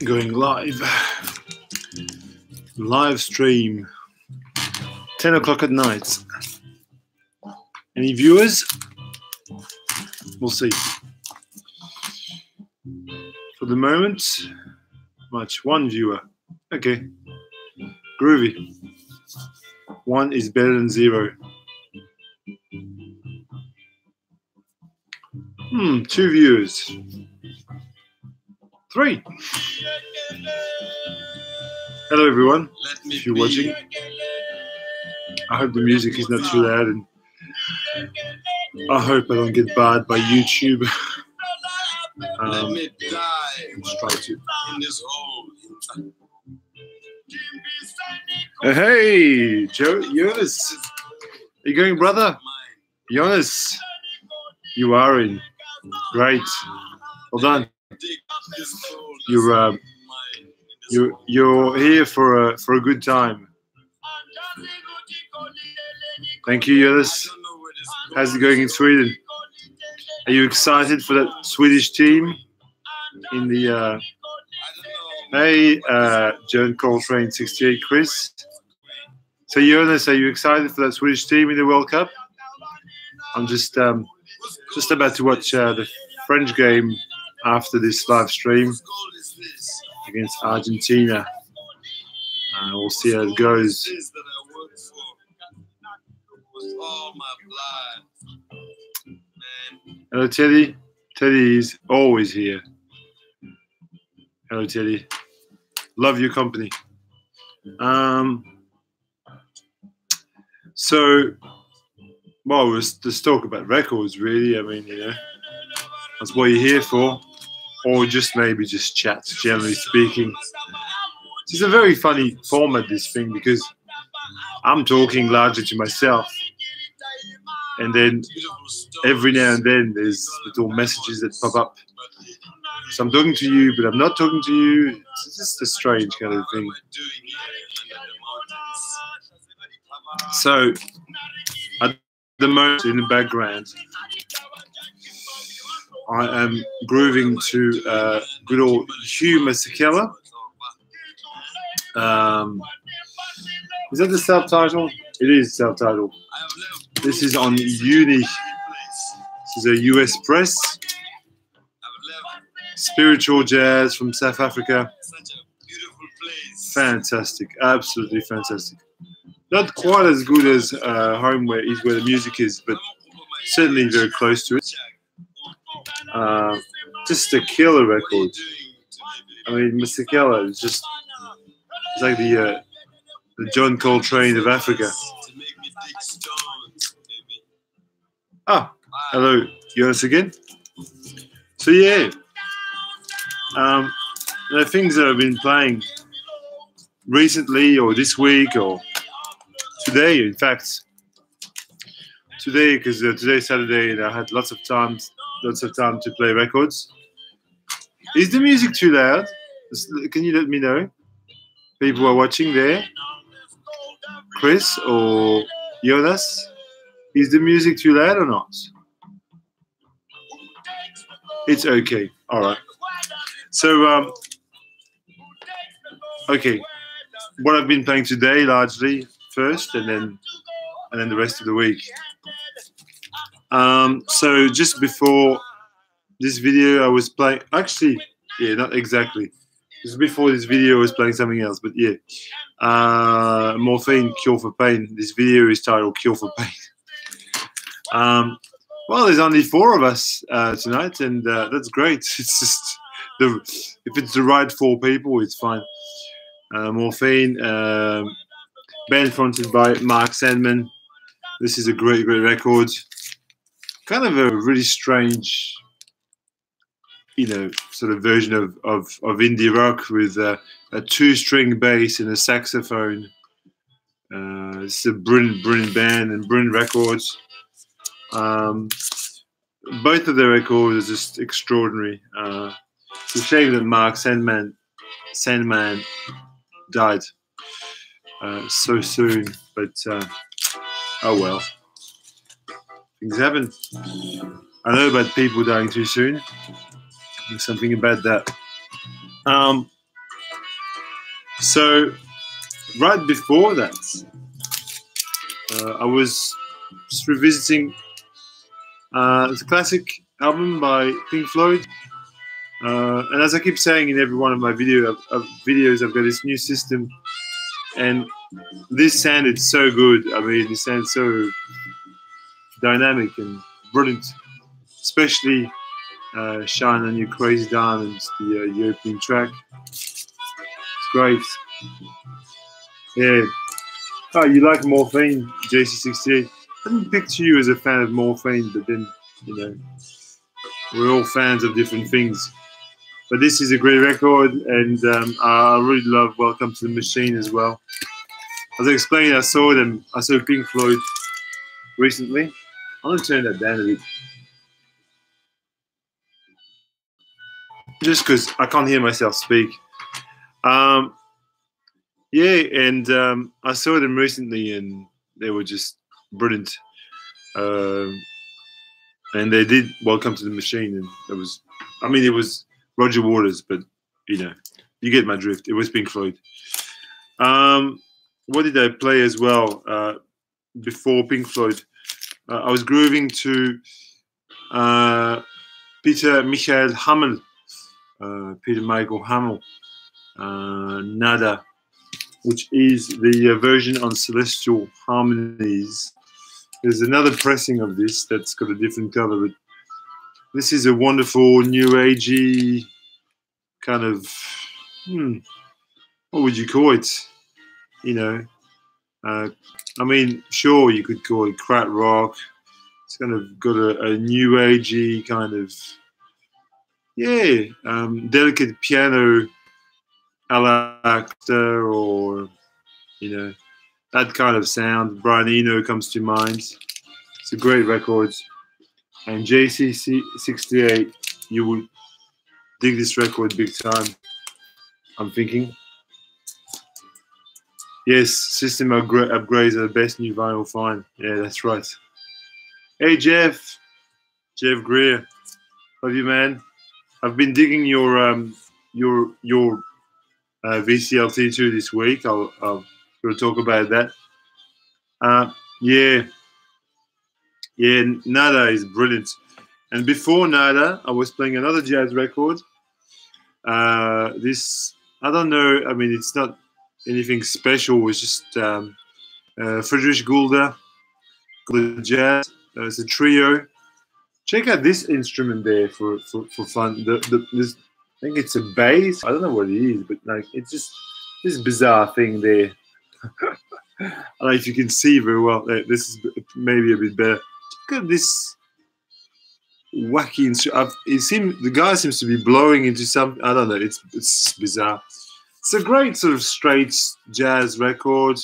Going live. Live stream. 10 o'clock at night. Any viewers? We'll see. For the moment, one viewer. Okay. Groovy. 1 is better than 0. 2 viewers. 3. Hello everyone, if you're watching. I hope the music is not too loud, and I hope I don't get barred by YouTube. Let's try to. Hey, Jonas. Are you going, brother? Jonas, you are in. Great. Well done. You're here for a good time. Thank you, Jonas. How's it going in Sweden? Are you excited for that Swedish team in the? Hey, John Coltrane 68, Chris. So, Jonas, are you excited for that Swedish team in the World Cup? I'm just about to watch the French game after this live stream against Argentina. We'll see how it goes. Hello, Teddy. Teddy is always here. Hello, Teddy. Love your company. So, well, let's talk about records, really. I mean, you know, that's what you're here for. Or just maybe just chat, generally speaking. It's a very funny format, this thing, because I'm talking largely to myself. And then every now and then there's little messages that pop up. So I'm talking to you, but I'm not talking to you. It's just a strange kind of thing. So at the moment in the background, I am grooving to good old Hugh Masekela. Is that the subtitle? It is subtitle. This is on Uni. This is a US press. Spiritual jazz from South Africa. Fantastic, absolutely fantastic. Not quite as good as Home Where Is Where the Music Is, but certainly very close to it. Just a killer record. I mean, Masekela is just it's like the John Coltrane of Africa. Ah, hello, Jonas again. So yeah, the things that I've been playing recently, or this week, or today, in fact, today, because today's Saturday, and I had lots of time to play records. Is the music too loud? Can you let me know? People who are watching there, Chris or Jonas, is the music too loud or not? It's okay. All right. So, okay, what I've been playing today largely first, and then the rest of the week. So just before this video, I was playing. Actually, yeah, not exactly. Just before this video, I was playing something else. But yeah, Morphine, Cure for Pain. This video is titled "Cure for Pain." Well, there's only 4 of us tonight, and that's great. It's just if it's the right 4 people, it's fine. Morphine, band fronted by Mark Sandman. This is a great record. Kind of a really strange, you know, sort of version of indie rock with a 2-string bass and a saxophone. It's a brilliant band and brilliant records. Both of their records are just extraordinary. It's a shame that Mark Sandman died so soon, but oh well. Things happen. I know about people dying too soon. There's something about that. So right before that, I was just revisiting the classic album by Pink Floyd. And as I keep saying in every one of my videos, I've got this new system, and this sounded so good. I mean, it sounds so dynamic and brilliant, especially Shine on You Crazy Diamonds, the European track. It's great. Yeah. Oh, you like Morphine, JC68. I didn't picture you as a fan of Morphine, but then, you know, we're all fans of different things. But this is a great record, and I really love Welcome to the Machine as well. As I explained, I saw Pink Floyd recently. I'm going to turn that down a bit. Just because I can't hear myself speak. Yeah, and I saw them recently, and they were just brilliant. And they did Welcome to the Machine, and it was Roger Waters, but you know, you get my drift. It was Pink Floyd. What did I play as well before Pink Floyd? I was grooving to Peter Michael Hammel, Peter Michael Hammel, Nada, which is the version on Celestial Harmonies. There's another pressing of this that's got a different cover, but this is a wonderful new agey kind of, what would you call it? You know, I mean, sure, you could call it crat rock. It's kind of got a new agey kind of, delicate piano a la Actor, or, you know, that kind of sound. Brian Eno comes to mind. It's a great record. And JC68, you would dig this record big time, I'm thinking. Yes, system upgrades are the best new vinyl find. Yeah, that's right. Hey, Jeff Greer, love you, man. I've been digging your VCLT2 this week. I'll talk about that. Yeah, Nada is brilliant. And before Nada, I was playing another jazz record. This, I don't know. I mean, it's not anything special. It's just Friedrich Gulda jazz. It's a trio. Check out this instrument there for fun. This, I think it's a bass. I don't know what it is, but like it's just this bizarre thing there. I don't know if you can see very well. This is maybe a bit better. Look at this wacky instrument. The guy seems to be blowing into some. I don't know. It's bizarre. It's a great sort of straight jazz record.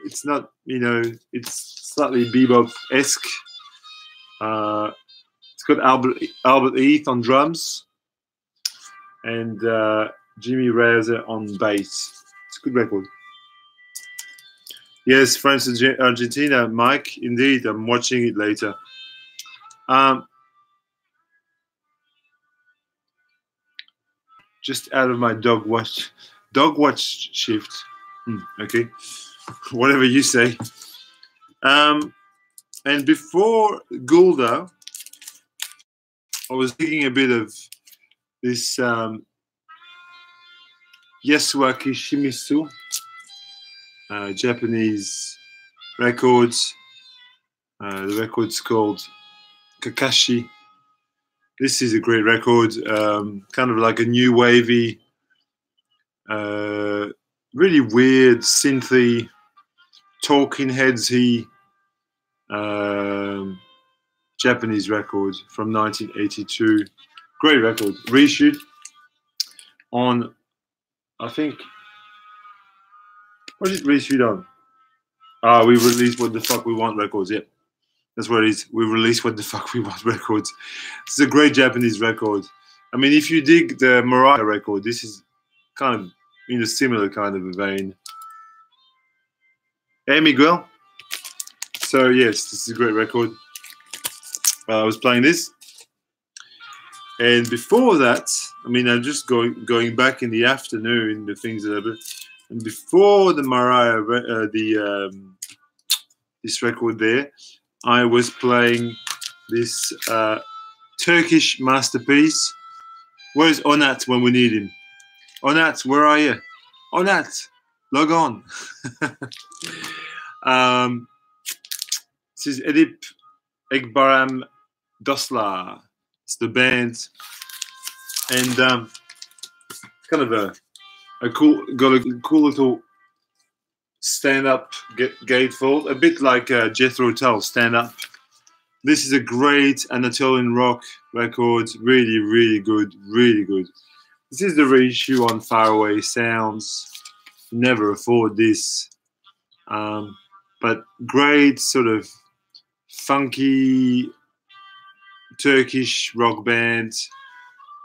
It's not, you know, it's slightly bebop-esque. It's got Albert Heath on drums and Jimmy Reyes on bass. It's a good record. Yes, France and Argentina, Mike. Indeed, I'm watching it later. Just out of my dog watch shift. Okay, whatever you say. And before Gulda, I was thinking a bit of this Yasuaki Shimizu, Japanese records. The record's called Kakashi. This is a great record, kind of like a new wavy, really weird synthy, Talking Heads-y Japanese record from 1982. Great record. Reissued on, I think, what is it reissued on? We released What the Fuck We Want records, yeah. That's what it is. We released What the Fuck We Want records. This is a great Japanese record. I mean, if you dig the Mariah record, this is kind of in a similar kind of a vein. Hey, Miguel. So, yes, this is a great record. I was playing this. And before that, I mean, I'm just going back in the afternoon, the things that I've. And before the Mariah, this record there, I was playing this Turkish masterpiece. Where's Onat when we need him? Onat, where are you? Onat, log on. This is Edip Egbaram Dosla. It's the band, and it's kind of a cool little stand-up gatefold, a bit like Jethro Tull stand-up. This is a great Anatolian rock record, really, really good, really good. This is the reissue on Faraway Sounds. Never afford this, but great sort of funky Turkish rock band.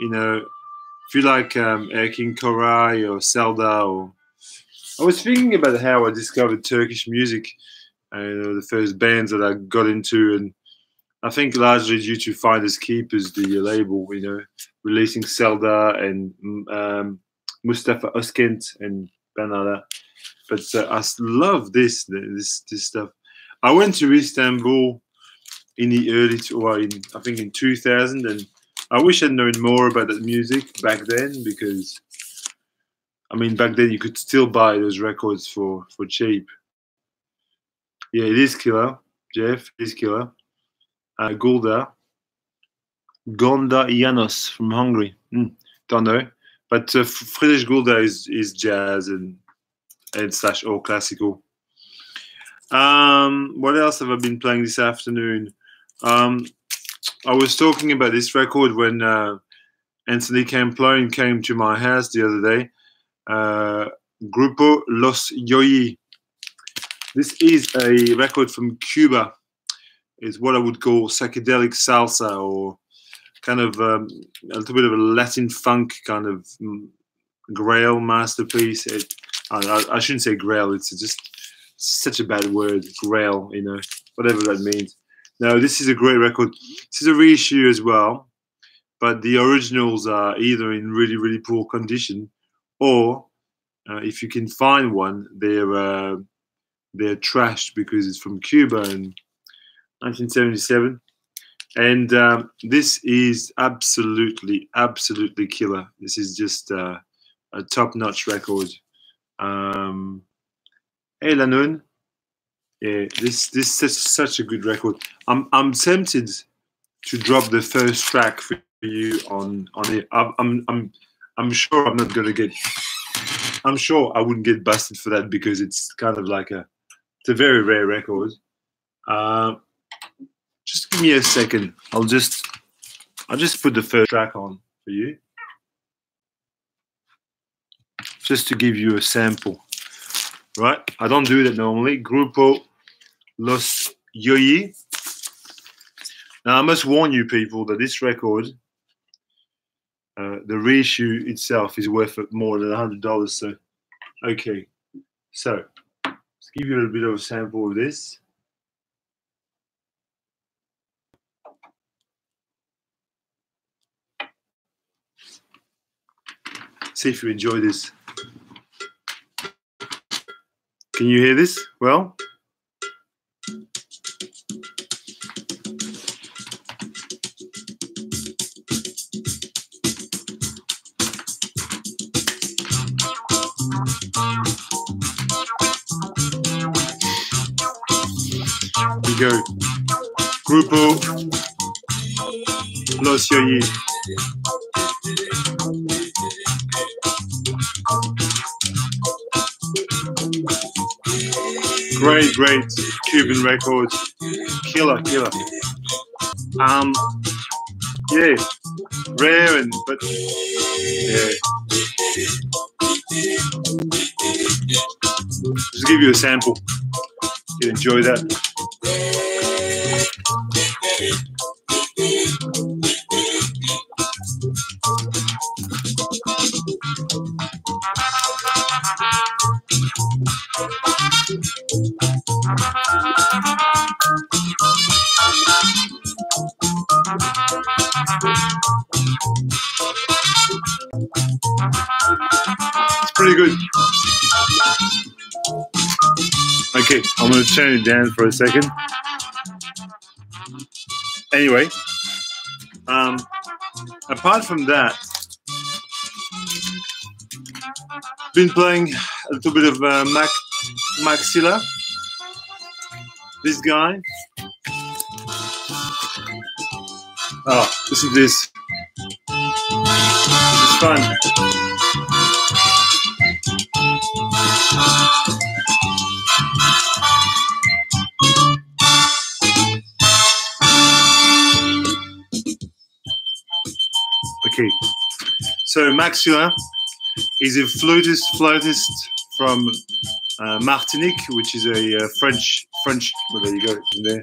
You know, if you like Erkin Koray or Selda, or I was thinking about how I discovered Turkish music. The first bands that I got into, and I think largely due to Finders Keepers, the label, you know, releasing Selda and Mustafa Özkent and Banada. But I love this stuff. I went to Istanbul in the early, I think in 2000, and I wish I'd known more about that music back then, because I mean, back then you could still buy those records for cheap. Yeah, it is killer, Jeff. It is killer. Gonda Janos from Hungary. Don't know, but Friedrich Gulda is jazz and slash all classical. What else have I been playing this afternoon? I was talking about this record when Anthony Camplone came to my house the other day. Grupo Los Yoyi. This is a record from Cuba. It's what I would call psychedelic salsa, or kind of a little bit of a Latin funk kind of grail masterpiece. I shouldn't say grail, it's just such a bad word, grail, you know, whatever that means. No, this is a great record. This is a reissue as well, but the originals are either in really, really poor condition, or if you can find one, they're trashed because it's from Cuba in 1977. And this is absolutely, absolutely killer. This is just a top-notch record. Hey, Lanun. Yeah, this is such a good record. I'm tempted to drop the first track for you on it. I'm sure I'm not gonna get. I'm sure I wouldn't get busted for that, because it's kind of like it's a very rare record. Just give me a second. I'll just put the first track on for you, just to give you a sample. Right? I don't do that normally. Grupo Los Yoyi. Now I must warn you people that this record, the reissue itself, is worth more than $100. So, okay. So let's give you a little bit of a sample of this. See if you enjoy this. Can you hear this? Well, here we go. Grupo Los Yoyi. Great Cuban record, killer. Yeah, rare but yeah. Just give you a sample. You enjoy that. pretty good. Okay, I'm going to turn it down for a second. Anyway, apart from that, been playing a little bit of Maxilla. This guy. Oh, listen to this. This is fun. Okay, so Maxilla is a flautist from Martinique, which is a French. Well, there you go. In there,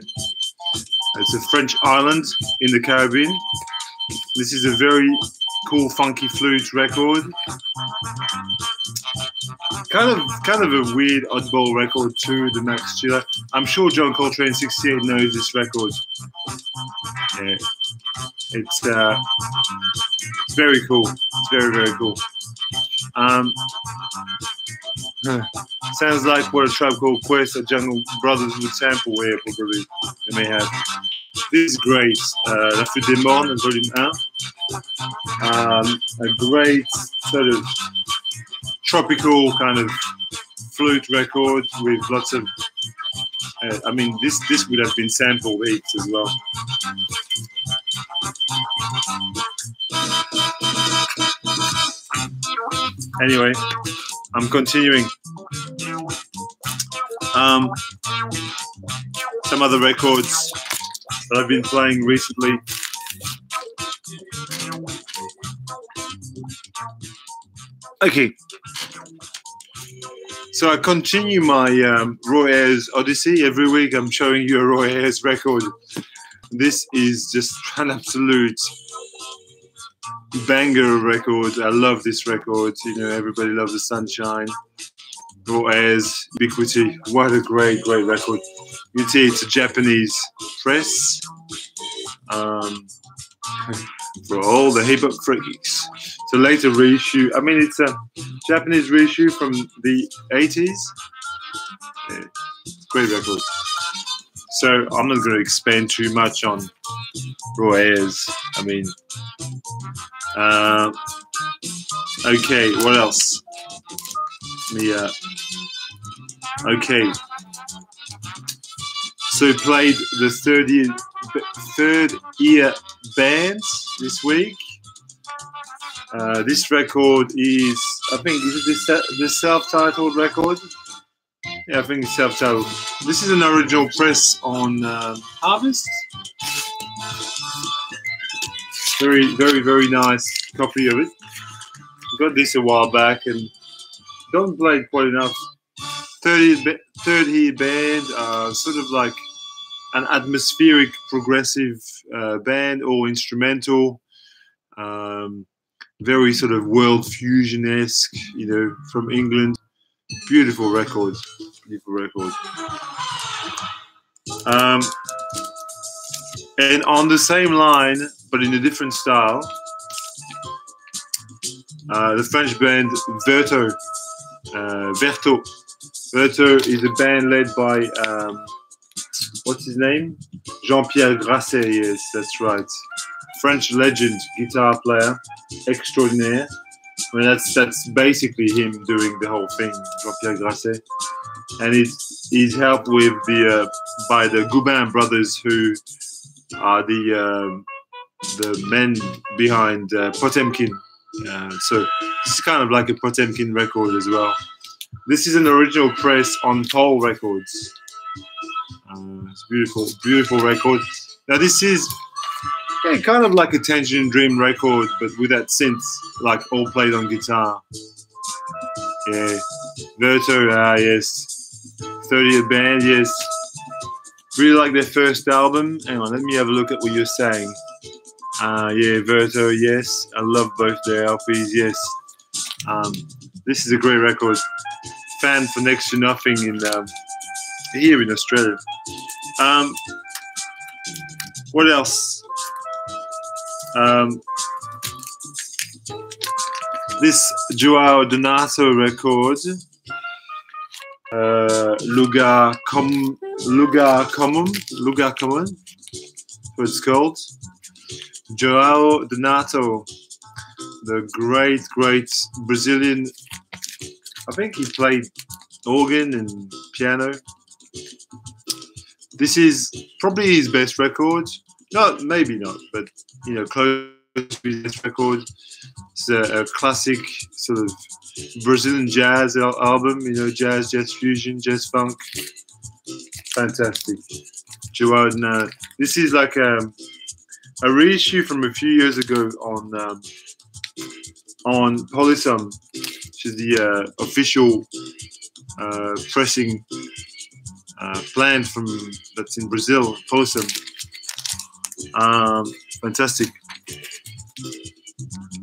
it's a French island in the Caribbean. This is a very cool, funky flute record. Kind of a weird, oddball record too. The Maxilla. I'm sure John Coltrane 68 knows this record. Yeah. It's very cool. It's very cool. Sounds like what a Tribe Called Quest or Jungle Brothers would sample here, probably. They may have. This is great. La Flûte des Mornes, volume 1. A great sort of tropical kind of flute record with lots of. I mean, this would have been sampled heaps as well. Anyway, I'm continuing. Some other records that I've been playing recently. Okay, so I continue my Roy Ayers Odyssey. Every week I'm showing you a Roy Ayers record. This is just an absolute banger record. I love this record. You know, everybody loves the sunshine. Roy Ayers, Ubiquity. What a great record. You can see it's a Japanese press for all the hip hop freaks. It's a later reissue. I mean, it's a Japanese reissue from the 80s. Yeah, great record. So I'm not going to expand too much on Roy Ayers. I mean, okay, what else? Okay. So played the third year bands this week. This record is, I think, is it the self-titled record? Yeah, I think it's self-titled. This is an original press on Harvest. Very nice copy of it. Got this a while back and don't play it quite enough. Third year band, sort of like an atmospheric progressive band, all instrumental. Very sort of world fusion-esque, you know, from England. Beautiful record. And on the same line, but in a different style, the French band Verto. Verto is a band led by, what's his name? Jean-Pierre Grasset, yes, that's right. French legend, guitar player, extraordinaire. I mean, that's basically him doing the whole thing, Jean-Pierre Grasset. And he's helped with by the Cuban brothers, who are the men behind Potemkin. So this is kind of like a Potemkin record as well. This is an original press on Toll Records. It's beautiful record. Now this is kind of like a Tangerine Dream record, but with that synth, like all played on guitar. Yeah, Verto, yes. 30th band, yes. Really like their first album. Hang on, let me have a look at what you're saying. Yeah, Verto, yes. I love both their LPs, yes. This is a great record. Fan for next to nothing here in Australia. What else? this Joao Donato record, Lugar Comum, what it's called. Joao Donato, the great Brazilian. I think he played organ and piano. This is probably his best record. No, maybe not, but you know, close to his best record. It's a classic sort of Brazilian jazz album. You know, jazz fusion, jazz funk. Fantastic. Joao Donato. This is like a reissue from a few years ago on Polysom, which is the official pressing plant that's in Brazil, Polysom. Fantastic.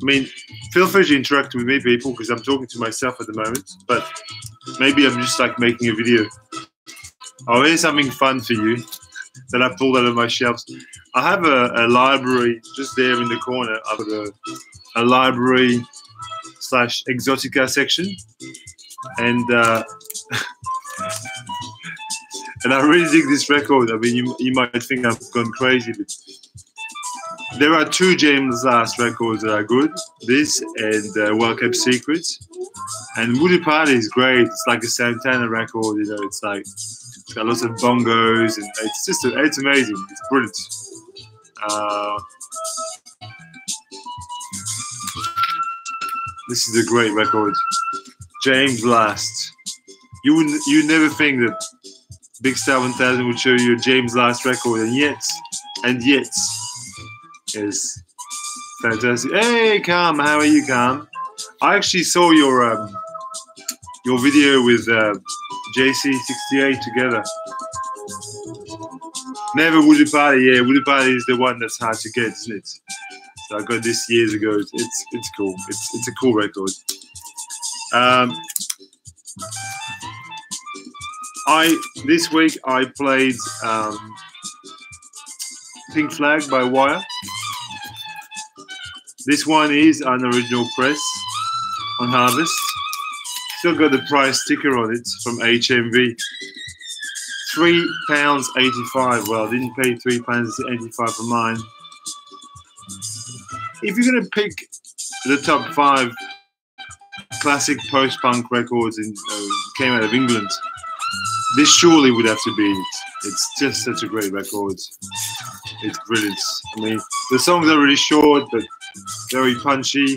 I mean, feel free to interact with me, people, because I'm talking to myself at the moment. But maybe I'm just like making a video. Oh, here's something fun for you that I pulled out of my shelves. I have a library just there in the corner. I've got a library / exotica section, and and I really dig this record. I mean, you might think I've gone crazy, but there are two James Last records that are good. This and Well Kept Secrets. And Woody Party is great. It's like a Santana record, you know. It's like it's got lots of bongos, and it's amazing. It's brilliant. This is a great record. James Last. You never think that Big Star 1000 would show you a James Last record, and yet, is fantastic. Hey, Cam, how are you, Cam? I actually saw your video with JC68 together. Never Woody Party. Yeah, Woody Party is the one that's hard to get, isn't it? So I got this years ago. It's cool. It's a cool record. This week I played Pink Flag by Wire. This one is an original press on Harvest. Still got the price sticker on it from HMV. £3.85. Well, I didn't pay £3.85 for mine. If you're going to pick the top 5 classic post-punk records came out of England, this surely would have to be it. It's just such a great record. It's brilliant. I mean, the songs are really short, but very punchy.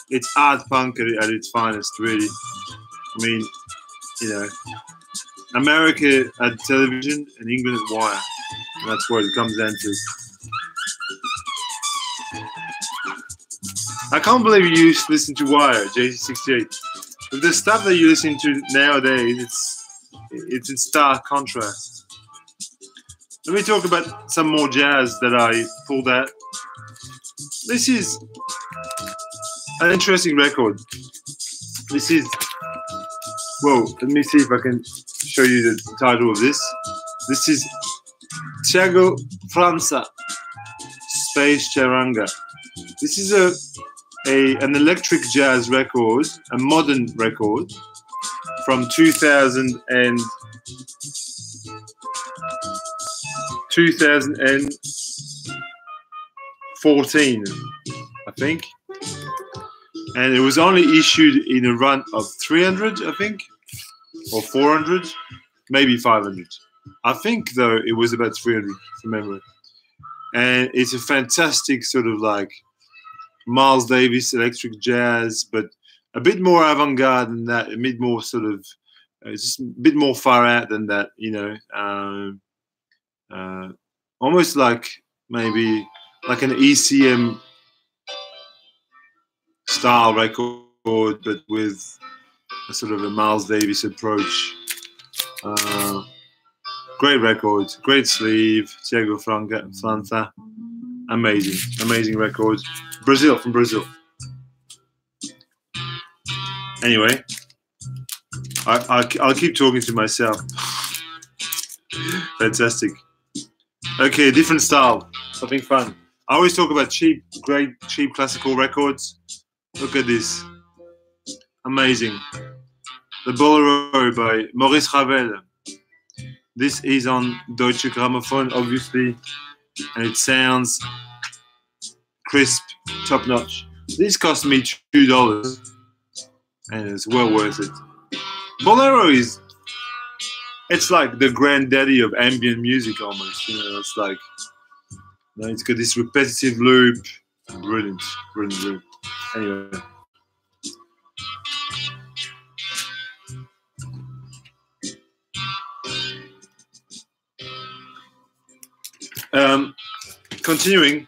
It's art punk at its finest, really. I mean, you know, America at television and England at Wire. And that's what it comes down to. I can't believe you used to listen to Wire, JC68. With the stuff that you listen to nowadays, it's in stark contrast. Let me talk about some more jazz that I pulled out. This is an interesting record. This is, whoa, let me see if I can show you the title of this. This is Thiago França, Space Charanga. This is an electric jazz record, a modern record from 2014, I think. And it was only issued in a run of 300, I think, or 400, maybe 500. I think, though, it was about 300 from memory. And it's a fantastic sort of like Miles Davis electric jazz, but a bit more avant-garde than that, a bit more sort of, just a bit more far out than that, you know. Almost like maybe like an ECM style record, but with a sort of a Miles Davis approach. Great record, great sleeve, Thiago França. Amazing record. From Brazil. Anyway, I'll keep talking to myself. Fantastic. Okay, different style, something fun. I always talk about cheap classical records. Look at this. Amazing. The Bolero by Maurice Ravel. This is on Deutsche Grammophon, obviously, and it sounds crisp, top notch. This cost me $2, and it's well worth it. Bolero it's like the granddaddy of ambient music almost. You know, it's like, you know, it's got this repetitive loop. Brilliant, brilliant, brilliant. Anyway. Continuing.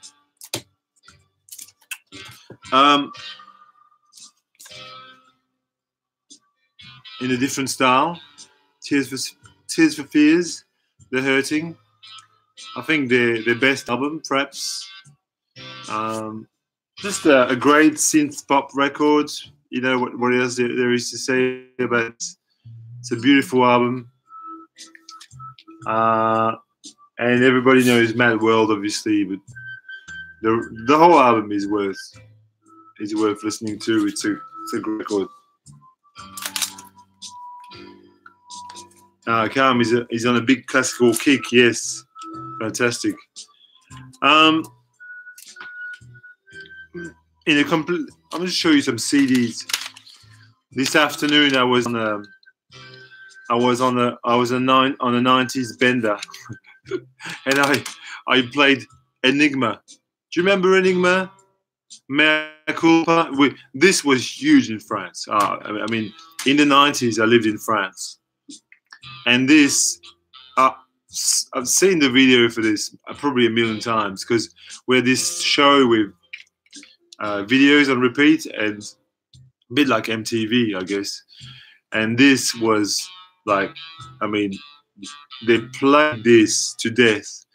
In a different style, Tears for Fears, They're Hurting. I think their best album, perhaps. Just a great synth pop record. You know what else there is to say about it? It's a beautiful album. And everybody knows Mad World, obviously, but the whole album is worth listening to. It's a great record. Calm is on a big classical kick. Yes, fantastic. In a complete, I'm going to show you some CDs. This afternoon, I was on a 90s bender, and I played Enigma. Do you remember Enigma? Mea culpa. This was huge in France. I mean, in the 90s, I lived in France. And this, I've seen the video for this probably a million times, because we had this show with videos on repeat, and a bit like MTV, I guess. And this was like, I mean, they played this to death.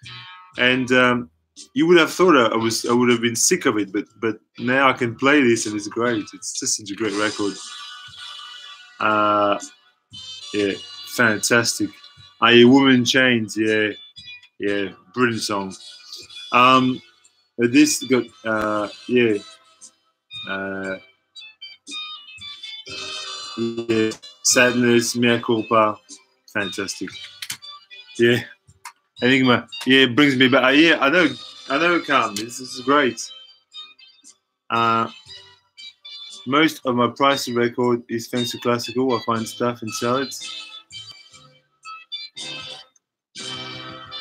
And you would have thought I would have been sick of it, but now I can play this and it's great. It's just such a great record. Yeah, fantastic. A Woman Chains, yeah, brilliant song. This got yeah, Sadness, Mea Culpa, fantastic. Yeah. Enigma, yeah, it brings me back. Yeah, I know, Calm. This is great. Most of my pricey record is thanks to classical. I find stuff and sell it.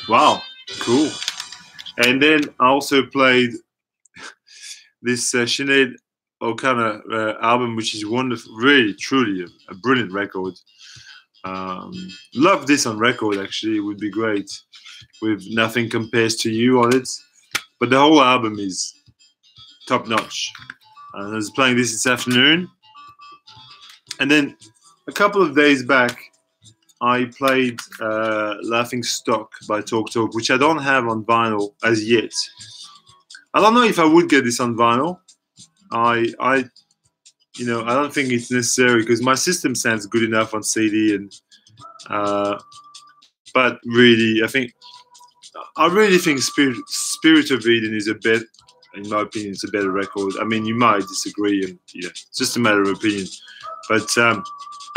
Wow, cool. And then I also played this Sinead O'Connor album, which is wonderful, really, truly a brilliant record. Love this on record, actually. It would be great with Nothing Compares to You on it. But the whole album is top notch. I was playing this afternoon. And then a couple of days back, I played Laughing Stock by TalkTalk, which I don't have on vinyl as yet. I don't know if I would get this on vinyl. I don't think it's necessary because my system sounds good enough on CD, and but really, I really think Spirit of Eden is in my opinion, it's a better record. I mean, you might disagree, and it's just a matter of opinion. But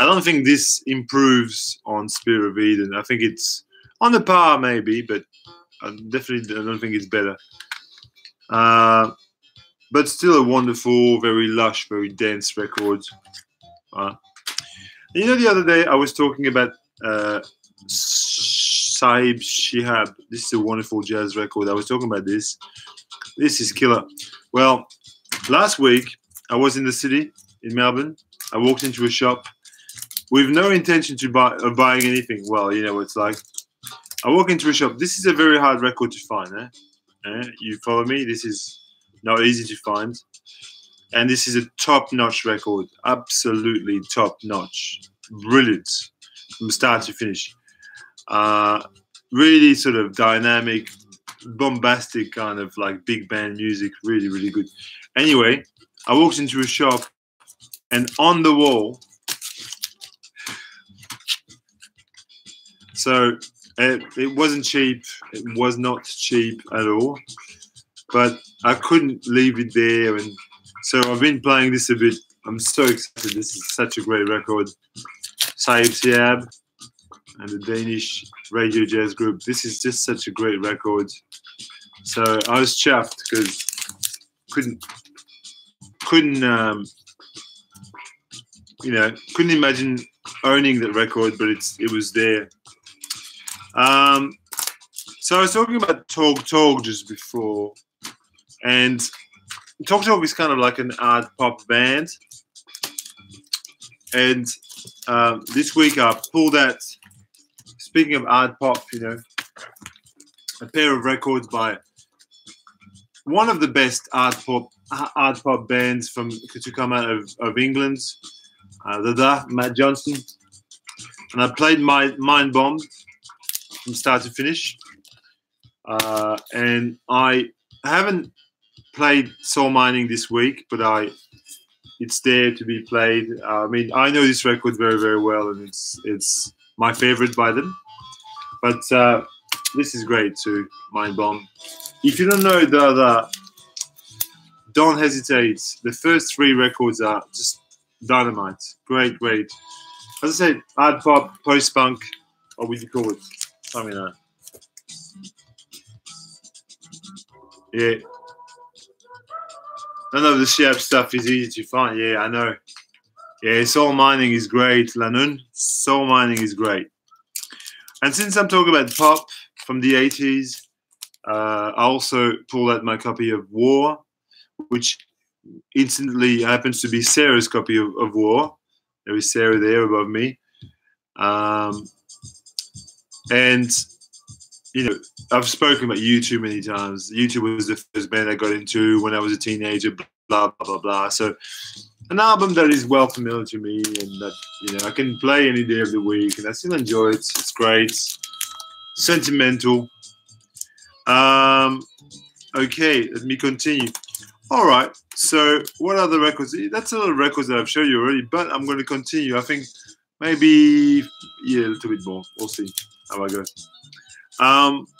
I don't think this improves on Spirit of Eden. I think it's on the par, maybe, but I don't think it's better. But still a wonderful, very lush, very dense record. The other day I was talking about Sahib Shihab. This is a wonderful jazz record. I was talking about this. This is killer. Well, last week I was in the city in Melbourne. I walked into a shop with no intention of buying anything. Well, you know what it's like. I walk into a shop. This is a very hard record to find. You follow me? This is not easy to find. And this is a top-notch record. Absolutely top-notch. Brilliant from start to finish. Really sort of dynamic, bombastic kind of like big band music. Really, really good. Anyway, I walked into a shop, and on the wall, so it wasn't cheap. It was not cheap at all. But I couldn't leave it there, and so I've been playing this a bit I'm so excited. This is such a great record. Saib Siab and the Danish radio jazz group. This is just such a great record. So I was chuffed because couldn't couldn't imagine owning that record, but it was there. So I was talking about TalkTalk just before, and TalkTalk is kind of like an art pop band. And this week I pulled out, speaking of art pop, a pair of records by one of the best art pop bands to come out of England, Matt Johnson. And I played Mind Bomb from start to finish. And I haven't played Soul Mining this week, but it's there to be played. I mean, I know this record very, very well, and it's my favorite by them. But this is great too, Mind Bomb. If you don't know don't hesitate. The first 3 records are just dynamite. Great, great. As I said, art pop, post-punk, or what would you call it? Something like that. Yeah. None of the Shiab stuff is easy to find. Yeah, I know. Yeah, Soul Mining is great, Lanun. Soul Mining is great. And since I'm talking about pop from the 80s, I also pulled out my copy of War, which instantly happens to be Sarah's copy of War. There is Sarah there above me. And, I've spoken about U2 many times. U2 was the first band I got into when I was a teenager, blah, blah, blah, blah. So an album that is well familiar to me and that, I can play any day of the week and I still enjoy it. It's great. Sentimental. Okay, let me continue. All right, so what are the records? That's a lot of records that I've shown you already, but I'm going to continue. I think maybe, a little bit more. We'll see how I go.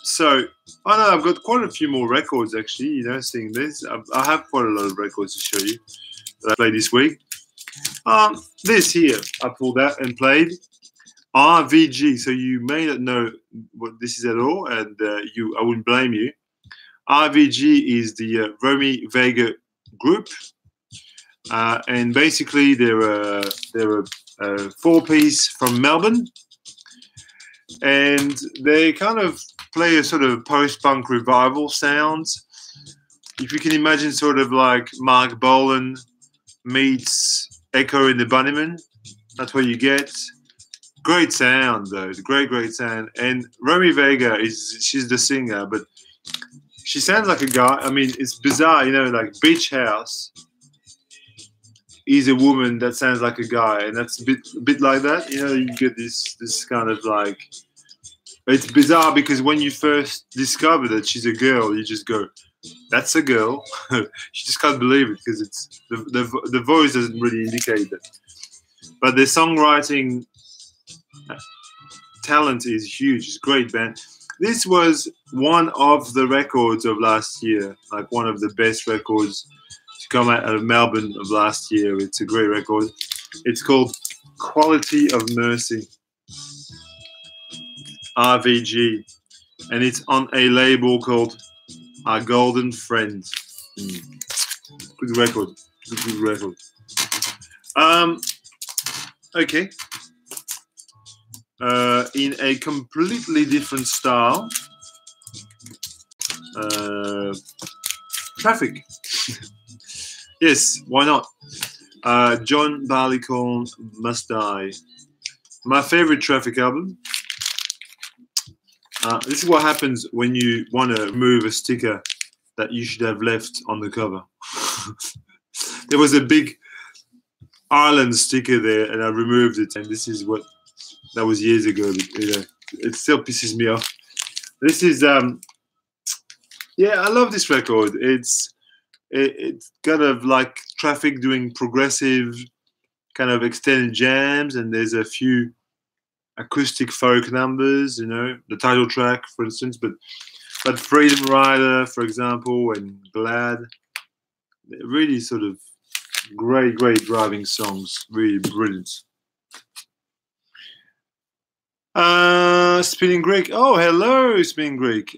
So I know I've got quite a few more records actually, seeing this. I have quite a lot of records to show you that I played this week. This here, I pulled out and played RVG. So you may not know what this is at all, and I wouldn't blame you. RVG is the Romy Vega group, and basically they're a 4-piece from Melbourne, and they kind of play a sort of post-punk revival sound. If you can imagine, sort of like Mark Bolan meets Echo and the Bunnymen, that's what you get. Great sound though, great sound. And Romy Vega she's the singer, but she sounds like a guy. I mean, it's bizarre, like Beach House is a woman that sounds like a guy, and that's a bit like that. You get this kind of like, it's bizarre because when you first discover that she's a girl, you just go, "That's a girl." You just can't believe it because it's the voice doesn't really indicate that. But the songwriting talent is huge. It's a great band. This was one of the records of last year, like one of the best records to come out of Melbourne of last year. It's a great record. It's called Quality of Mercy, RVG, and it's on a label called Our Golden Friend. Good record. Good record. Okay. In a completely different style, Traffic. Yes, why not? John Barleycorn Must Die. My favorite Traffic album. This is what happens when you want to remove a sticker that you should have left on the cover. There was a big Ireland sticker there, and I removed it, and this is what. That was years ago, but it still pisses me off. This is, yeah, I love this record. It's kind of like Traffic doing progressive kind of extended jams, and there's a few acoustic folk numbers, the title track, for instance, but Freedom Rider, for example, and Glad, really sort of Great, great driving songs. Really brilliant. Spinning Greek. Oh, hello, Spinning Greek.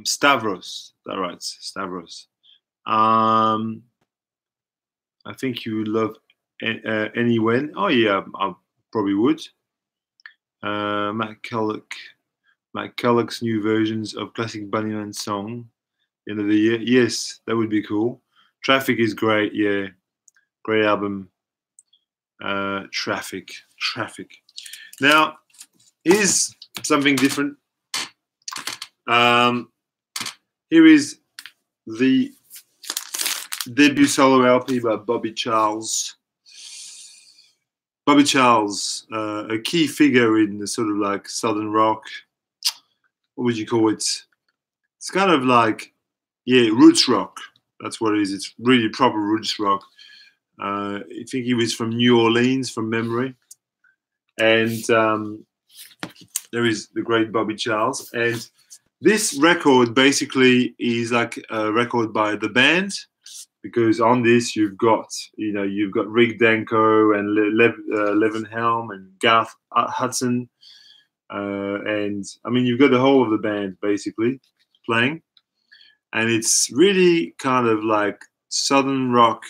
Stavros. All right, Stavros. I think you love Any When. Oh yeah, I probably would. Matt Culloch's new versions of classic Bunnyman song. End of the year. Yes, that would be cool. Traffic is great. Yeah, great album. Traffic. Now, here's something different. Here is the debut solo LP by Bobby Charles. Bobby Charles, a key figure in the sort of like Southern rock. What would you call it? It's kind of like, yeah, roots rock. That's what it is. It's really proper roots rock. I think he was from New Orleans, from memory. And there is the great Bobby Charles. And this record basically is like a record by the band, because on this you've got Rick Danko and Levenhelm and Garth Hudson, and I mean you've got the whole of the band basically playing, and it's really kind of like Southern rock,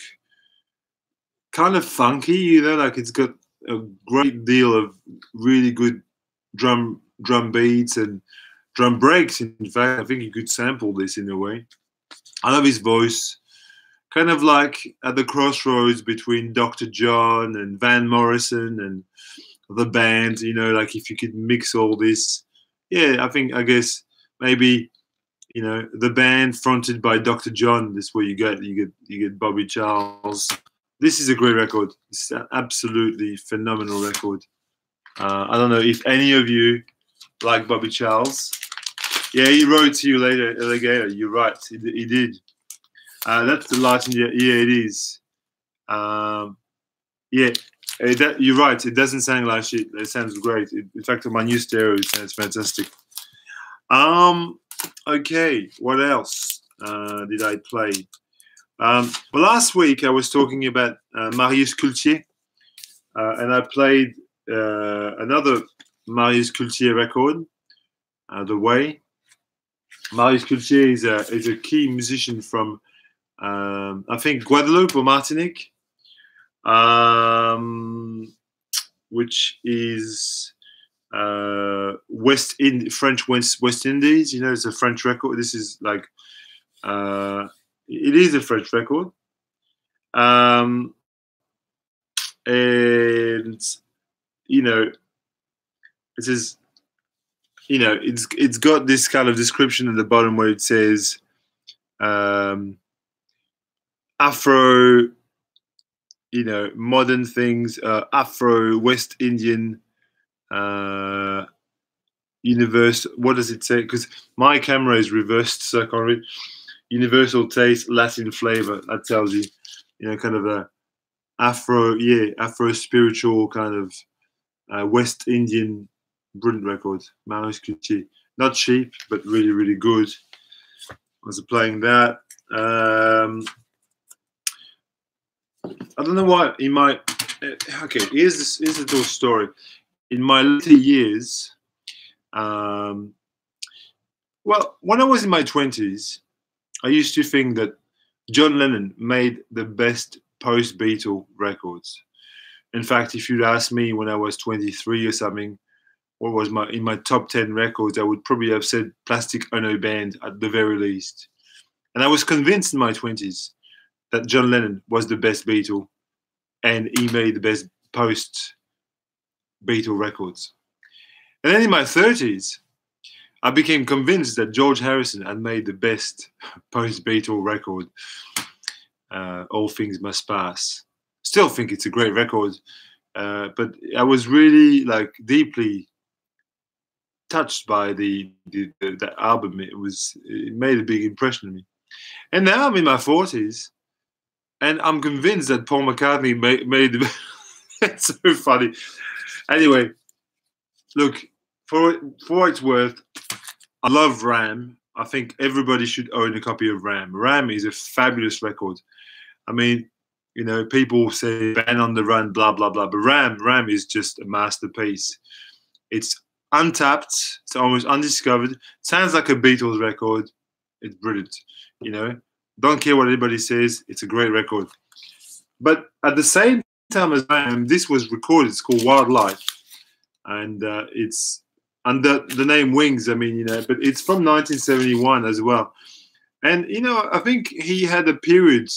kind of funky, like it's got a great deal of really good drum beats and drum breaks. In fact, I think you could sample this in a way. I love his voice, kind of like at the crossroads between Dr. John and Van Morrison and the band, like if you could mix all this. Yeah, I guess maybe, the band fronted by Dr. John, this is what you get Bobby Charles. This is a great record. It's an absolutely phenomenal record. I don't know if any of you like Bobby Charles. Yeah, he wrote to you later, Alligator. You're right, he did. That's the light in the yeah, it is. Yeah, you're right. It doesn't sound like shit. It sounds great. In fact, on my new stereo, it sounds fantastic. Okay, what else did I play? Well, last week I was talking about Marius Coultier, and I played another Marius Coultier record, The Way. Marius Coultier is a key musician from I think Guadeloupe or Martinique, which is French West Indies. It's a French record. This is like it is a French record, and it is it's got this kind of description at the bottom where it says Afro, modern things, Afro West Indian universe. What does it say? Because my camera is reversed, so I can't read. Universal taste, Latin flavor. That tells you, kind of a Afro spiritual kind of West Indian brilliant record. Marius Coultier, not cheap, but really, really good. I was playing that. I don't know why in my okay. Here's a little story. In my later years, well, when I was in my 20s, I used to think that John Lennon made the best post-Beatle records. In fact, if you'd asked me when I was 23 or something, what was in my top 10 records, I would probably have said Plastic Ono Band at the very least. And I was convinced in my 20s that John Lennon was the best Beatle, and he made the best post-Beatle records. And then in my 30s, I became convinced that George Harrison had made the best post-Beatle record, All Things Must Pass. Still think it's a great record, but I was really deeply touched by the album. It made a big impression on me. And now I'm in my 40s, and I'm convinced that Paul McCartney made the it's so funny. Anyway, look, for what it's worth, I love Ram. I think everybody should own a copy of Ram. Ram is a fabulous record. I mean, you know, people say Band on the Run, blah blah blah, but Ram is just a masterpiece. It's untapped. It's almost undiscovered. Sounds like a Beatles record. It's brilliant. You know, don't care what anybody says. It's a great record. But at the same time as Ram, this was recorded. It's called Wildlife, and it's under the name Wings. I mean, you know, but it's from 1971 as well. And you know, I think he had a period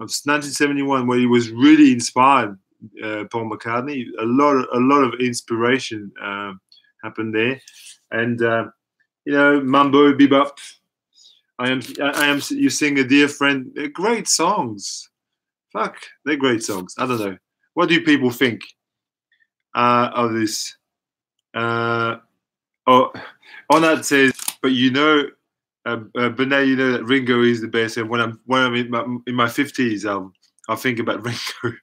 of 1971 where he was really inspired. Paul McCartney, a lot of inspiration happened there, and you know, Mambo Bebop. I am. You sing a dear friend. They're great songs. Fuck, they're great songs. I don't know. What do people think of this? Oh, Onad says, but you know. But now you know that Ringo is the best. And when I'm in my 50s, I'll think about Ringo.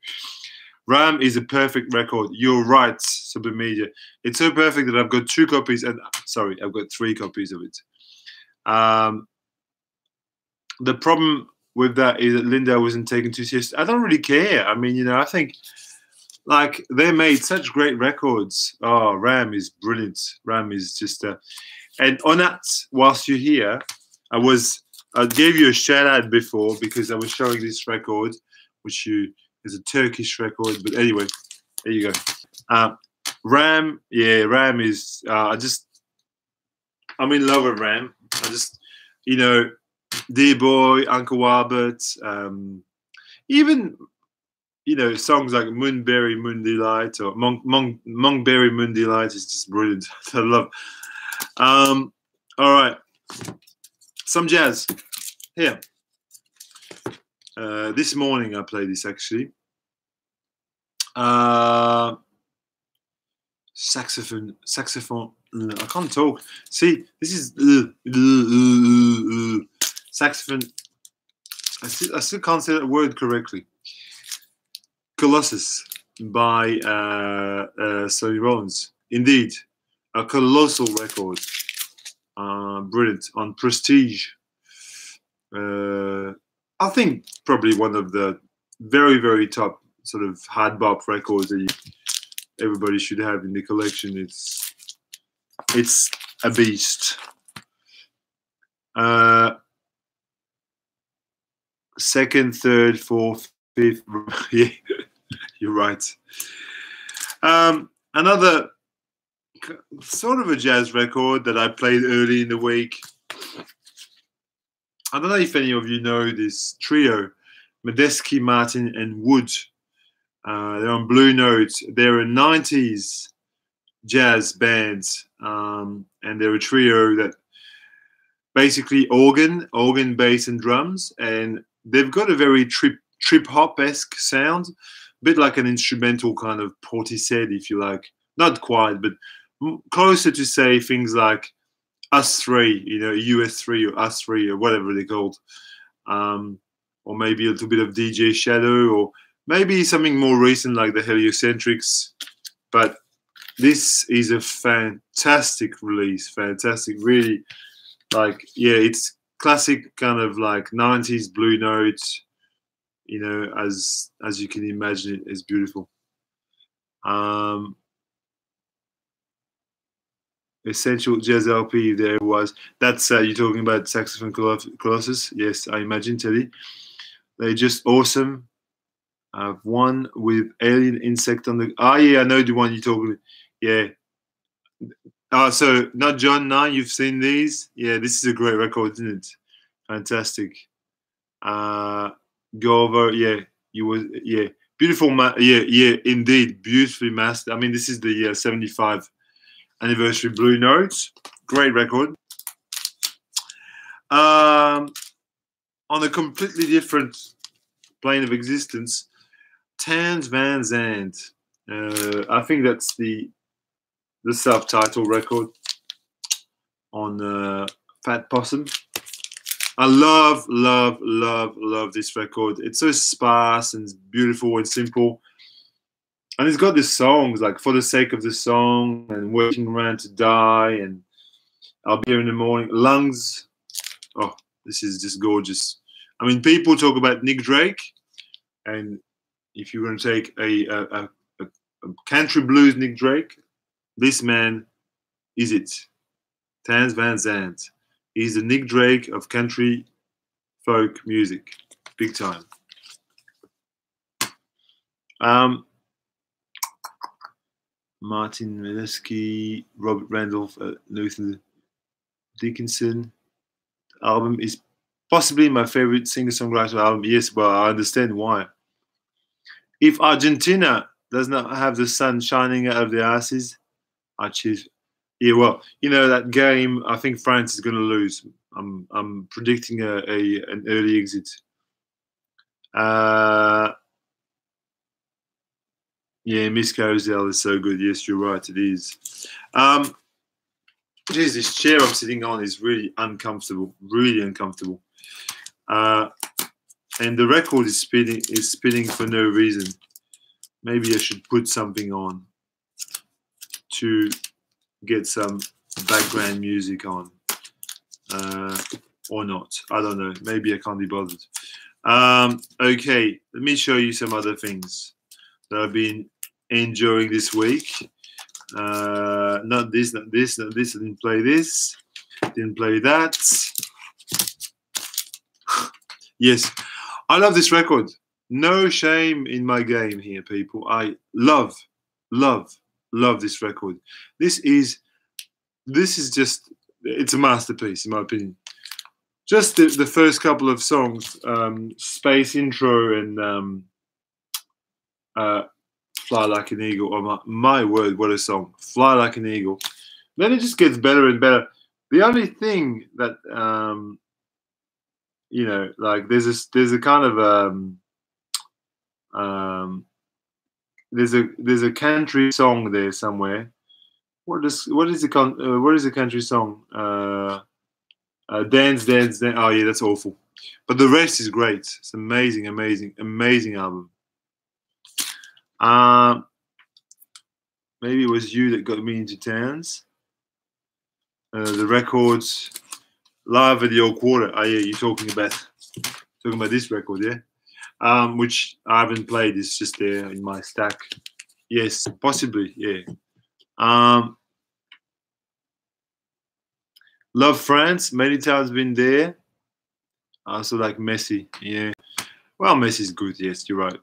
Ram is a perfect record. You're right, Supermedia. It's so perfect that I've got 2 copies, and sorry, I've got 3 copies of it. The problem with that is that Linda wasn't taken too seriously. I don't really care. I mean, you know, I think like they made such great records. Oh, Ram is brilliant. Ram is just and on that, whilst you're here, I gave you a shout out before because I was showing this record, which is a Turkish record. But anyway, there you go. Ram, yeah, Ram is. I'm in love with Ram. I just, you know, Dear Boy, Uncle Albert, even, you know, songs like Moonberry, Moon Delight, or Monkberry, Moon Delight is just brilliant. I love. All right, some jazz here. This morning I played this actually. Saxophone. I can't talk. See, this is saxophone. I still can't say that word correctly. Colossus by Sonny Rollins. Indeed, a colossal record. Brilliant on Prestige. I think probably one of the very, very top sort of hard bop records that everybody should have in the collection. It's a beast. Second, third, fourth, fifth. Yeah, you're right. Another sort of a jazz record that I played early in the week. I don't know if any of you know this trio, Medeski, Martin, and Wood. They're on Blue Note. They're a 90s jazz band, and they're a trio that basically organ, bass, and drums, and they've got a very trip hop-esque sound, a bit like an instrumental kind of Portishead, if you like. Not quite, but closer to say things like Us Three, you know, US3 or Us Three or whatever they're called, or maybe a little bit of DJ Shadow, or maybe something more recent like the Heliocentrics. But this is a fantastic release, fantastic, really, like, yeah, it's classic kind of like 90s Blue Notes, you know, as you can imagine. It's beautiful. Essential Jazz LP there was. That's you're talking about Saxophone Colossus. Yes, I imagine, Teddy. They're just awesome. I've one with Alien Insect on the. Ah, yeah, I know the one you're talking about. Yeah. So not John 9. You've seen these? Yeah, this is a great record, isn't it? Fantastic. Go over. Yeah, you was. Yeah, beautiful. Yeah, indeed, beautifully mastered. I mean, this is the 75 anniversary Blue Notes. Great record. On a completely different plane of existence, Tans Van Zandt. I think that's the self-title record on Fat Possum. I love this record. It's so sparse and beautiful and simple. And it's got these songs like For the Sake of the Song and Waiting Around to Die and I'll Be Here in the Morning. Lungs. Oh, this is just gorgeous. I mean, people talk about Nick Drake. And if you're going to take a country blues Nick Drake, this man is it. Tans Van Zandt. He's the Nick Drake of country folk music, big time. Martin Mineski, Robert Randolph, Luther Dickinson. The album is possibly my favorite singer-songwriter album. Yes, well, I understand why. If Argentina does not have the sun shining out of their asses, I choose. Yeah, well, you know that game. I think France is going to lose. I'm predicting an early exit. Yeah, Miss Carousel is so good. Yes, you're right. It is. Geez, this chair I'm sitting on is really uncomfortable. Really uncomfortable. And the record is spinning for no reason. Maybe I should put something on to get some background music on, or not. I don't know. Maybe I can't be bothered. Okay, let me show you some other things that I've been enjoying this week. Not this, not this, not this. I didn't play this. Didn't play that. Yes, I love this record. No shame in my game here, people. I love this record. This is just, it's a masterpiece in my opinion. Just the first couple of songs, Space Intro and Fly Like an Eagle. Oh my word, what a song. Fly Like an Eagle. Then it just gets better and better. The only thing that you know, like there's a kind of there's a country song there somewhere. What is the country song? Dance, Dance, Dance. Oh yeah, that's awful. But the rest is great. It's amazing, amazing, amazing album. Maybe it was you that got me into Towns. The records, Live at the Old Quarter. Oh yeah, you're talking about this record, yeah? Which I haven't played. It's just there in my stack. Yes, possibly, yeah. Love France. Many times been there. I also like Messi. Yeah. Well, Messi's good. Yes, you're right.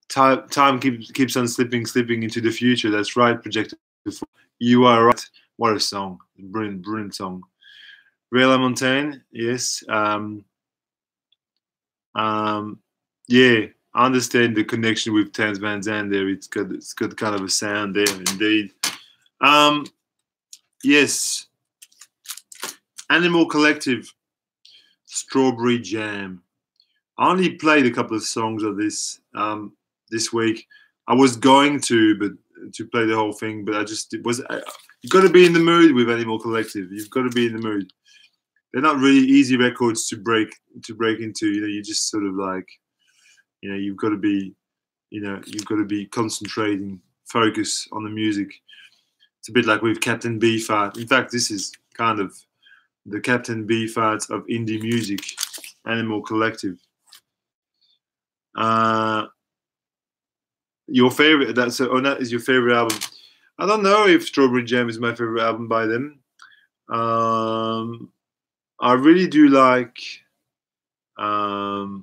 Time keeps on slipping into the future. That's right. Projected. You are right. What a song. Brilliant song. Real Montaigne. Yes. Yeah. I understand the connection with Tans Van Zandt there. It's got kind of a sound there, indeed. Yes. Animal Collective, Strawberry Jam. I only played a couple of songs of this this week. I was going to play the whole thing, but you've got to be in the mood with Animal Collective. You've got to be in the mood. They're not really easy records to break into. You know, you just sort of like, you know, you've got to be concentrating, focus on the music. It's a bit like with Captain Beefheart. In fact, this is kind of the Captain Beefheart of indie music, Animal Collective. Your favorite? That is your favorite album? I don't know if Strawberry Jam is my favorite album by them. I really do like. Well,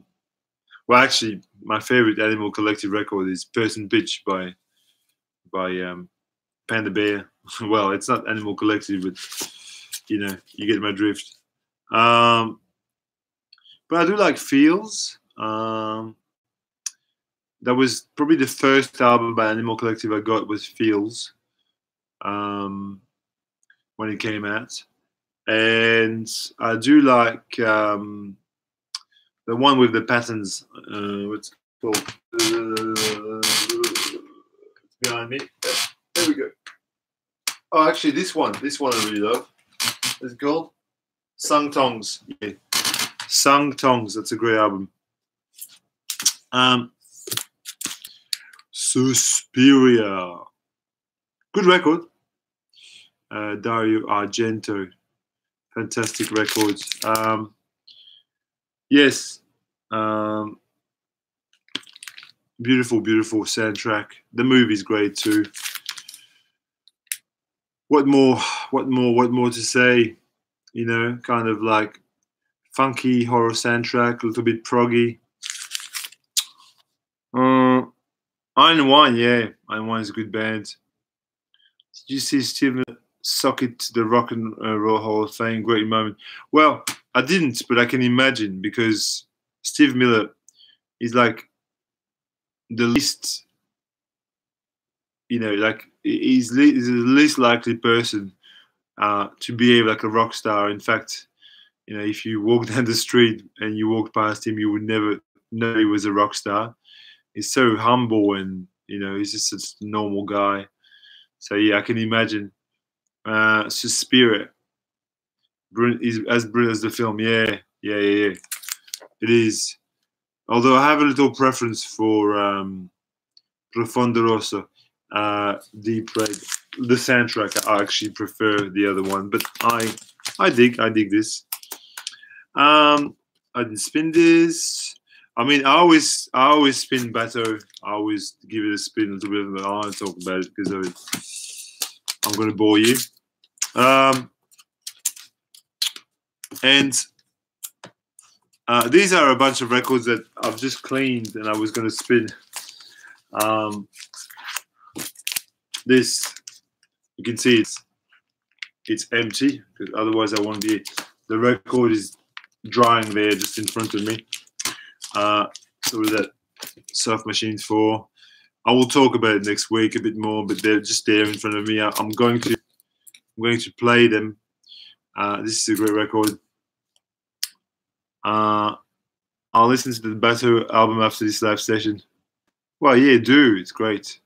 actually, my favorite Animal Collective record is Person Bitch by Panda Bear. Well, it's not Animal Collective, but you know, you get my drift. But I do like Feels. That was probably the first album by Animal Collective I got was Feels when it came out. And I do like the one with the patterns. What's it called? It's behind me. There we go. Oh, actually, this one I really love. It's called Sung Tongs. Yeah. Sung Tongs. That's a great album. Suspiria. Good record. Dario Argento. Fantastic records. Yes. Um, beautiful, beautiful soundtrack. The movie's great too. What more? What more? What more to say? You know, kind of like funky horror soundtrack, a little bit proggy. Iron Wine, yeah, Iron Wine is a good band. Did you see Steven sock it to the Rock and Roll Hall of Fame? Great moment. Well, I didn't, but I can imagine because Steve Miller is like the least, you know, like he's the least likely person to behave like a rock star. In fact, you know, if you walk down the street and you walked past him, you would never know he was a rock star. He's so humble and, you know, he's just a normal guy. So yeah, I can imagine. It's just Spirit. Is as brilliant as the film. Yeah. It is. Although I have a little preference for Profondo Rosso, Deep Red. The soundtrack, I actually prefer the other one, but I dig this. I didn't spin this. I mean, I always spin Bateau. I always give it a spin a little bit, but I don't talk about it because I'm going to bore you. And these are a bunch of records that I've just cleaned and I was going to spin. This, you can see it's empty because otherwise I won't be. The record is drying there just in front of me. So what is that? Surf Machines 4. I will talk about it next week a bit more, but they're just there in front of me. I'm going to play them. This is a great record. I'll listen to the Bateau album after this live session. Well, yeah, do. It's great.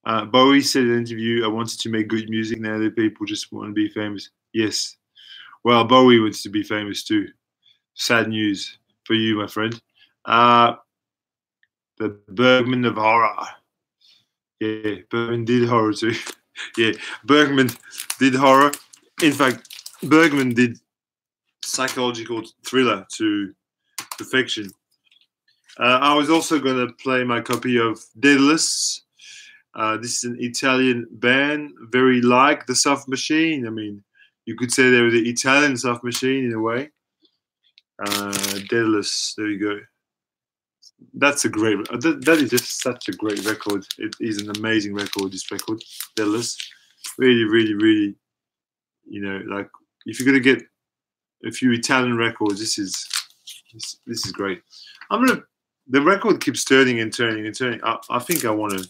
Bowie said in an interview, I wanted to make good music. Now that people just want to be famous. Yes. Well, Bowie wants to be famous too. Sad news for you, my friend. The Bergman of horror. Yeah, Bergman did horror too. Yeah, Bergman did horror. In fact, Bergman did psychological thriller to perfection. I was also going to play my copy of Daedalus. This is an Italian band, very like the Soft Machine. I mean, you could say they were the Italian Soft Machine in a way. Daedalus, there you go. That's a great. That is just such a great record. It is an amazing record. This record, Daedalus, really, really, really. You know, like if you're gonna get a few Italian records, this is great. The record keeps turning and turning and turning. I think I want to.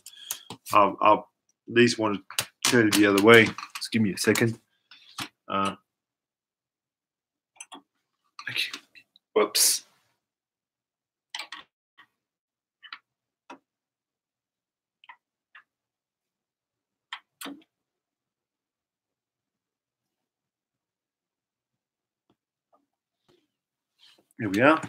I'll at least want to turn it the other way. Just give me a second. Okay. Whoops. Here we are.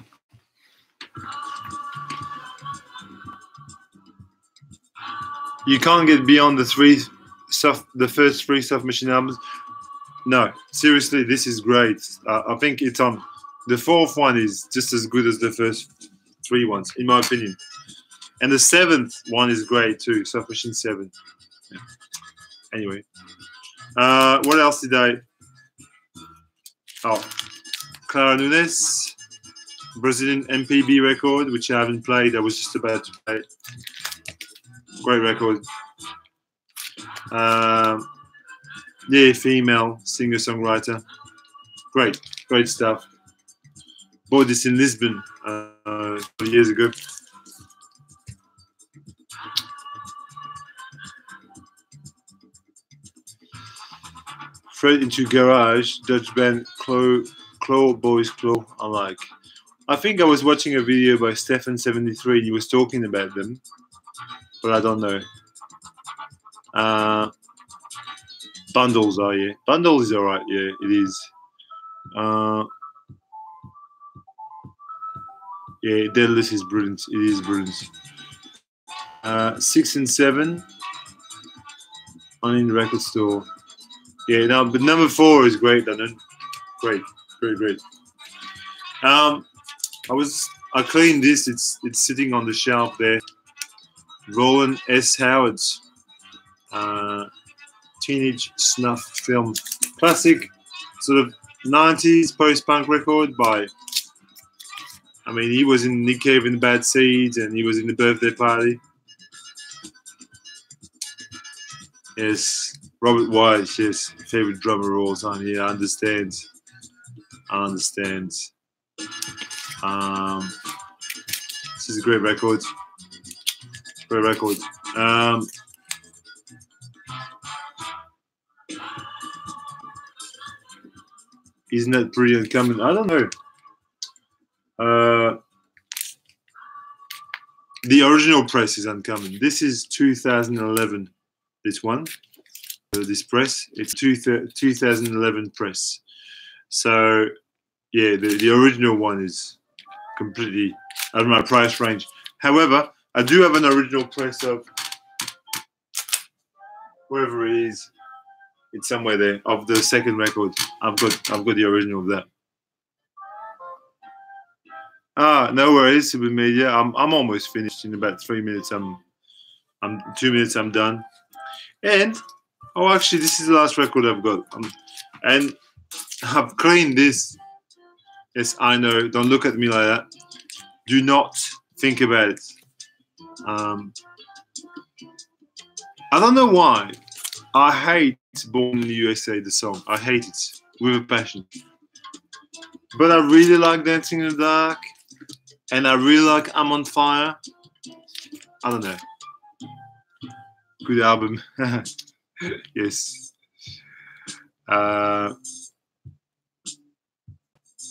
You can't get beyond the first three Soft Machine albums. No, seriously, this is great. I think it's on. The fourth one is just as good as the first three ones, in my opinion. And the seventh one is great too. Soft Machine 7. Yeah. Anyway, what else did I? Oh, Clara Nunes, Brazilian MPB record, which I haven't played. I was just about to play it. Great record. Yeah, female singer-songwriter. Great stuff. Bought this in Lisbon years ago. Fred into Garage, Dutch band Claw Boys Claw. I think I was watching a video by Stefan73 and he was talking about them, but I don't know. Bundles are, yeah. Bundles is alright, yeah, it is. Yeah, Daedalus is brilliant. It is brilliant. 6 and 7 on in the record store. Yeah, no, but number 4 is great, Danone. Great. I I cleaned this. It's sitting on the shelf there. Roland S. Howard's Teenage Snuff Film, classic sort of 90s post-punk record by. I mean, he was in Nick Cave and the Bad Seeds, and he was in the Birthday Party. Yes, Robert Wise, yes, favorite drummer of all time. Yeah, I understand. I understand. This is a great record. Great record. Isn't that pretty uncommon? I don't know. The original press is uncommon. This is 2011. This one, this press, it's 2011 press. So, yeah, the original one is completely out of my price range. However, I do have an original press of wherever it is. It's somewhere there of the second record. I've got the original of that. Ah, no worries, Super Media. I'm almost finished in about 3 minutes. I'm 2 minutes. I'm done. And oh, actually, this is the last record I've got. And I've cleaned this. Yes, I know. Don't look at me like that. Do not think about it. I don't know why. I hate Born in the USA, the song. I hate it with a passion. But I really like Dancing in the Dark. And I really like I'm on Fire. I don't know. Good album. Yes.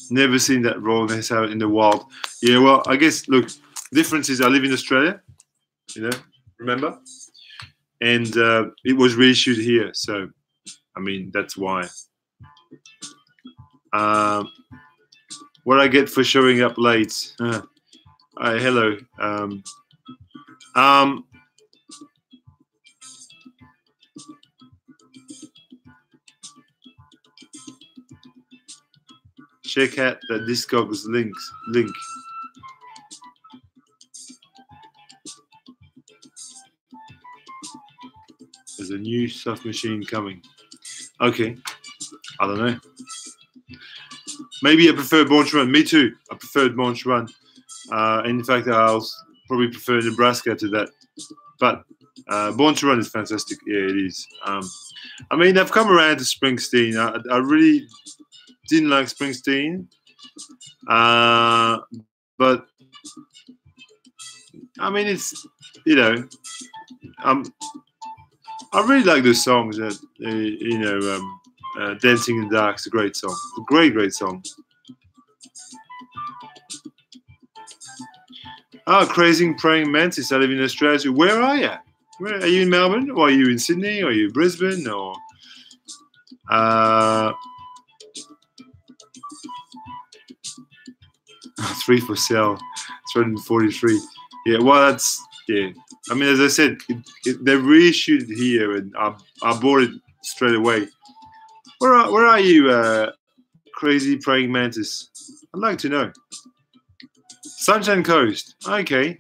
Never seen that Roland S. Howard in the wild. Yeah, well, I guess, look, difference is I live in Australia, you know, remember? And it was reissued here, so, I mean, that's why. What I get for showing up late. Hello. Check out the Discogs link. There's a new soft machine coming. Okay. I don't know. Maybe I prefer Born to Run. Me too. I preferred Born to Run. In fact, I'll probably prefer Nebraska to that. But Born to Run is fantastic. Yeah, it is. I mean, I've come around to Springsteen. I really didn't like Springsteen. But, I mean, it's, you know, I really like those songs that, you know, Dancing in the Dark is a great song. A great song. Crazy Praying Mantis. I live in Australia. Where are you? Where are you in Melbourne? Or are you in Sydney? Or are you in Brisbane? Or 3 for sale. 343. Yeah, well, that's, yeah. I mean, as I said, they reissued it here, and I bought it straight away. Where are you, Crazy Praying Mantis? I'd like to know. Sunshine Coast. Okay.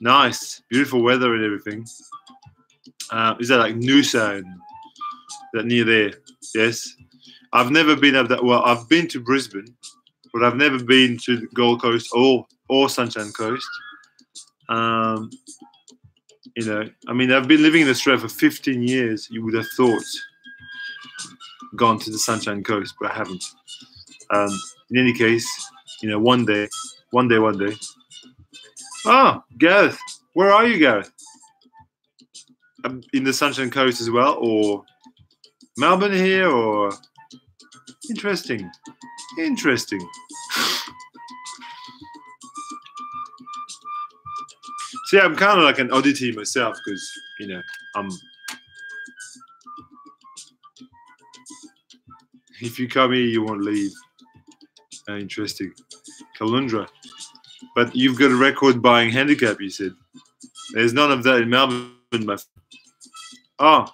Nice. Beautiful weather and everything. Is that like Noosa and that near there? Yes. I've never been up that. Well, I've been to Brisbane, but I've never been to the Gold Coast or Sunshine Coast. You know, I mean, I've been living in Australia for 15 years. You would have thought gone to the Sunshine Coast, but I haven't. In any case, you know, one day. Ah, Gareth, where are you, Gareth? In the Sunshine Coast as well, or Melbourne here, or interesting. See, I'm kind of like an oddity myself because, you know, if you come here, you won't leave. Interesting. Kalundra. But you've got a record buying handicap, you said. There's none of that in Melbourne, my friend. Oh,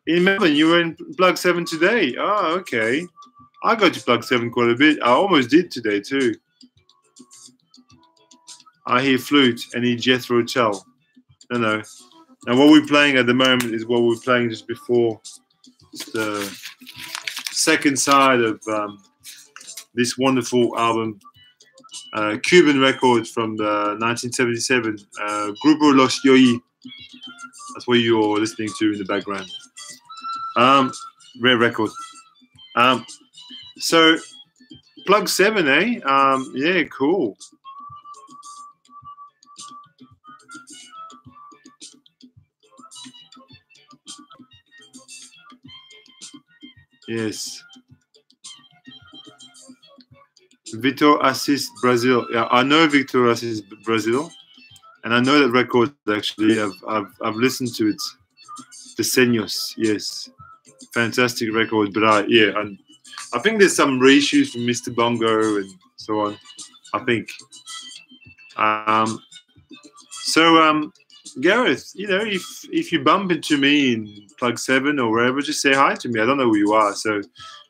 in Melbourne, you were in Plug 7 today. Oh, okay. I go to Plug 7 quite a bit. I almost did today, too. I hear flute and hear Jethro Tull. No. And what we're playing at the moment is what we were playing just before. It's the second side of this wonderful album, Cuban record from 1977, Grupo Los Yoi. That's what you're listening to in the background. Rare record. So, plug 7, eh? Yeah, cool. Yes. Victor Assis, Brazil. Yeah, I know Victor Assis, Brazil, and I know that record actually. I've listened to it. Deseños, yes, fantastic record. But I think there's some reissues from Mr. Bongo and so on. I think. Gareth, you know, if you bump into me in Plug 7 or wherever, just say hi to me. I don't know who you are,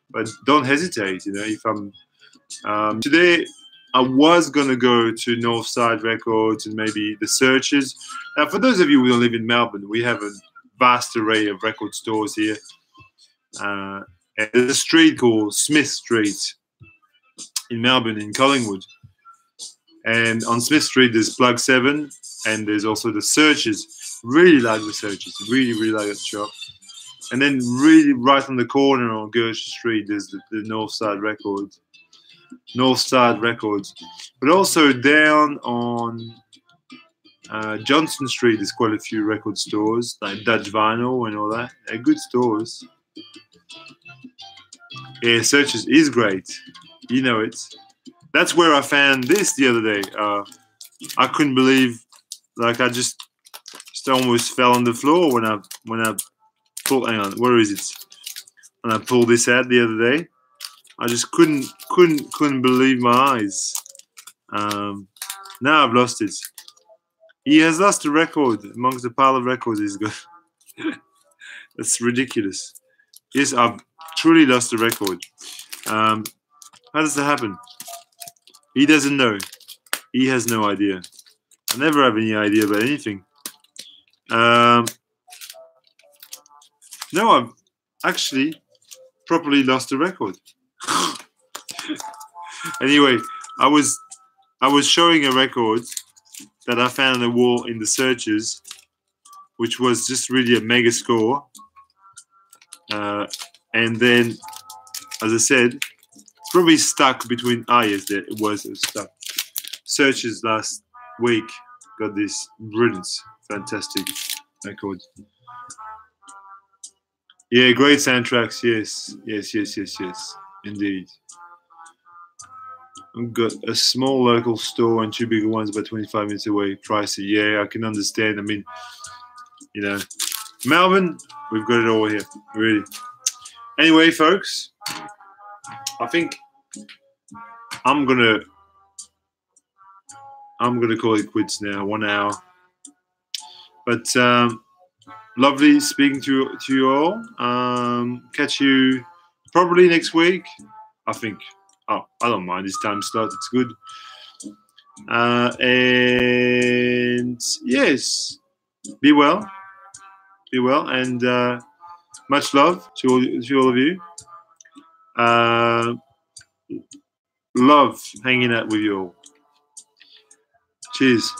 but don't hesitate. You know, if I'm today, I was gonna go to Northside Records and maybe the Searchers. Now, for those of you who don't live in Melbourne, we have a vast array of record stores here. And there's a street called Smith Street in Melbourne, in Collingwood. And on Smith Street, there's Plug 7, and there's also the Searchers. Really like the Searchers. Really like that shop. And then really right on the corner on Gersh Street, there's the Northside Records. But also down on Johnston Street, there's quite a few record stores, like Dutch Vinyl and all that. They're good stores. Yeah, Searchers is great. You know it. That's where I found this the other day. I couldn't believe, like I just almost fell on the floor when I pulled. Hang on, where is it? When I pulled this out the other day, I just couldn't believe my eyes. Now I've lost it. He has lost a record amongst the pile of records he's got. That's ridiculous. Yes, I've truly lost a record. How does that happen? He doesn't know. He has no idea. I never have any idea about anything. No, I've actually properly lost a record. Anyway, I was showing a record that I found on the wall in the Searchers, which was just really a mega score. And then, as I said, it's probably stuck between. Yes, there it was stuck. Searchers last week got this brilliant, fantastic record. Yeah, great soundtracks. Yes, indeed. I've got a small local store and two bigger ones about 25 minutes away. Pricey. Yeah, I can understand. I mean, you know, Melbourne, we've got it all here, really. Anyway, folks, I think I'm gonna call it quits now. 1 hour. But lovely speaking to you all. Catch you probably next week. I think. Oh, I don't mind this time slot. It's good. And yes, be well, and much love to all of you. Love hanging out with you all. Cheers.